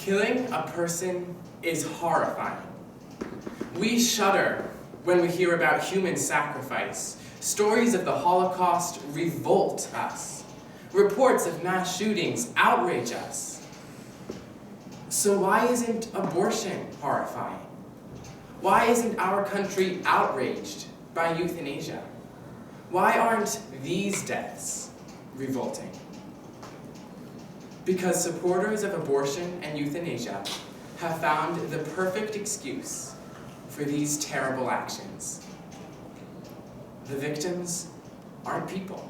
Killing a person is horrifying. We shudder when we hear about human sacrifice. Stories of the Holocaust revolt us. Reports of mass shootings outrage us. So why isn't abortion horrifying? Why isn't our country outraged by euthanasia? Why aren't these deaths revolting? Because supporters of abortion and euthanasia have found the perfect excuse for these terrible actions. The victims aren't people.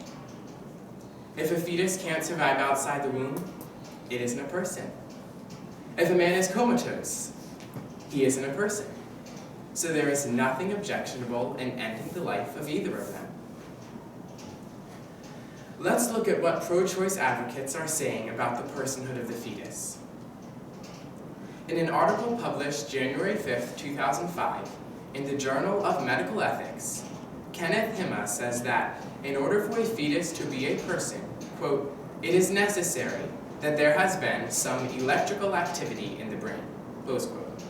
If a fetus can't survive outside the womb, it isn't a person. If a man is comatose, he isn't a person. So there is nothing objectionable in ending the life of either of them. Let's look at what pro-choice advocates are saying about the personhood of the fetus. In an article published January 5th, 2005, in the Journal of Medical Ethics, Kenneth Hima says that in order for a fetus to be a person, quote, it is necessary that there has been some electrical activity in the brain, close quote.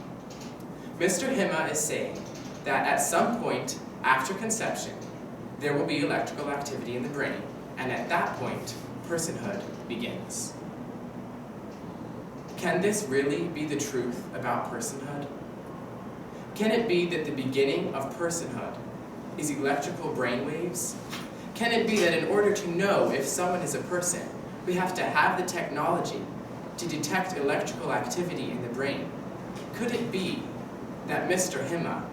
Mr. Hima is saying that at some point after conception, there will be electrical activity in the brain, and at that point, personhood begins. Can this really be the truth about personhood? Can it be that the beginning of personhood is electrical brainwaves? Can it be that in order to know if someone is a person, we have to have the technology to detect electrical activity in the brain? Could it be that Mr. Hima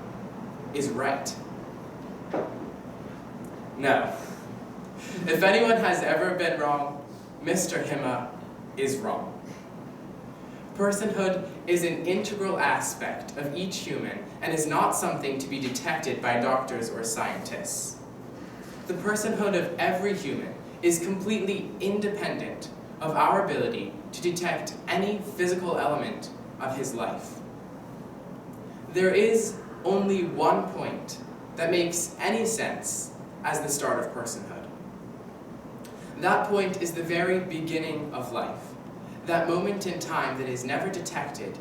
is right? No. If anyone has ever been wrong, Mr. Hima is wrong. Personhood is an integral aspect of each human and is not something to be detected by doctors or scientists. The personhood of every human is completely independent of our ability to detect any physical element of his life. There is only one point that makes any sense as the start of personhood. That point is the very beginning of life, that moment in time that is never detected,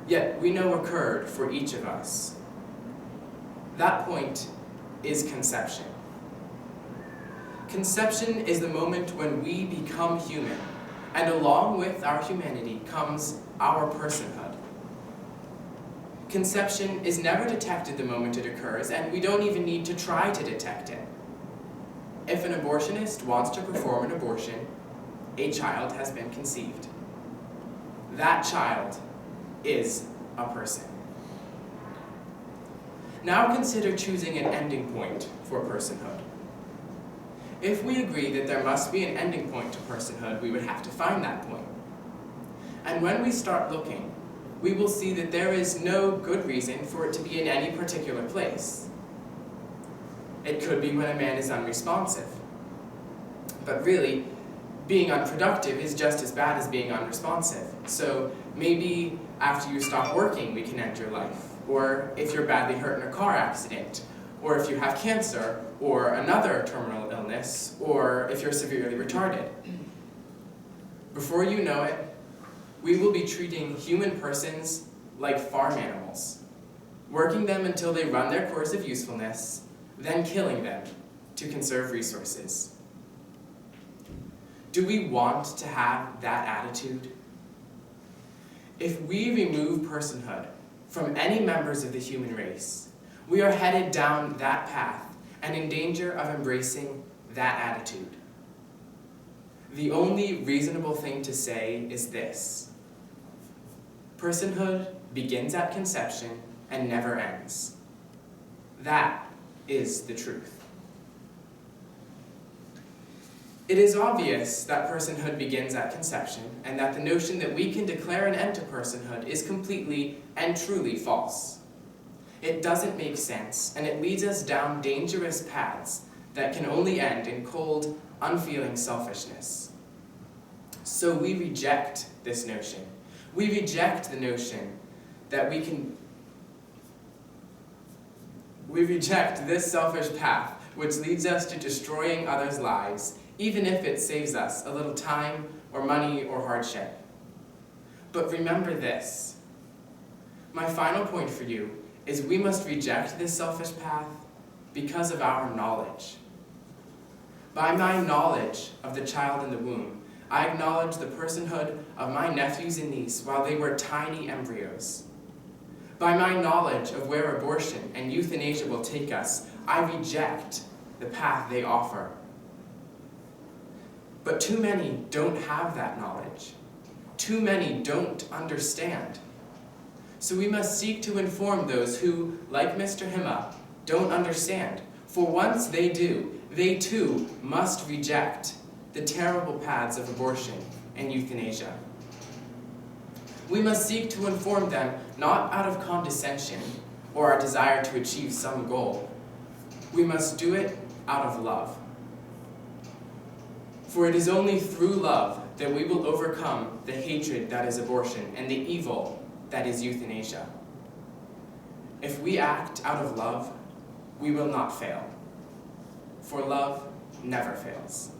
yet we know occurred for each of us. That point is conception. Conception is the moment when we become human, and along with our humanity comes our personhood. Conception is never detected the moment it occurs, and we don't even need to try to detect it. If an abortionist wants to perform an abortion, a child has been conceived. That child is a person. Now consider choosing an ending point for personhood. If we agree that there must be an ending point to personhood, we would have to find that point. And when we start looking, we will see that there is no good reason for it to be in any particular place. It could be when a man is unresponsive. But really, being unproductive is just as bad as being unresponsive. So maybe after you stop working, we can end your life. Or if you're badly hurt in a car accident, or if you have cancer, or another terminal illness, or if you're severely retarded. Before you know it, we will be treating human persons like farm animals, working them until they run their course of usefulness, then killing them to conserve resources. Do we want to have that attitude? If we remove personhood from any members of the human race, we are headed down that path and in danger of embracing that attitude. The only reasonable thing to say is this: personhood begins at conception and never ends. That is the truth. It is obvious that personhood begins at conception, and that the notion that we can declare an end to personhood is completely and truly false. It doesn't make sense, and it leads us down dangerous paths that can only end in cold, unfeeling selfishness. So we reject this notion. We reject the notion that we reject this selfish path, which leads us to destroying others' lives, even if it saves us a little time or money or hardship. But remember this. My final point for you is we must reject this selfish path because of our knowledge. By my knowledge of the child in the womb, I acknowledge the personhood of my nephews and niece while they were tiny embryos. By my knowledge of where abortion and euthanasia will take us, I reject the path they offer. But too many don't have that knowledge. Too many don't understand. So we must seek to inform those who, like Mr. Hima, don't understand. For once they do, they too must reject the terrible paths of abortion and euthanasia. We must seek to inform them not out of condescension or our desire to achieve some goal. We must do it out of love. For it is only through love that we will overcome the hatred that is abortion and the evil that is euthanasia. If we act out of love, we will not fail. For love never fails.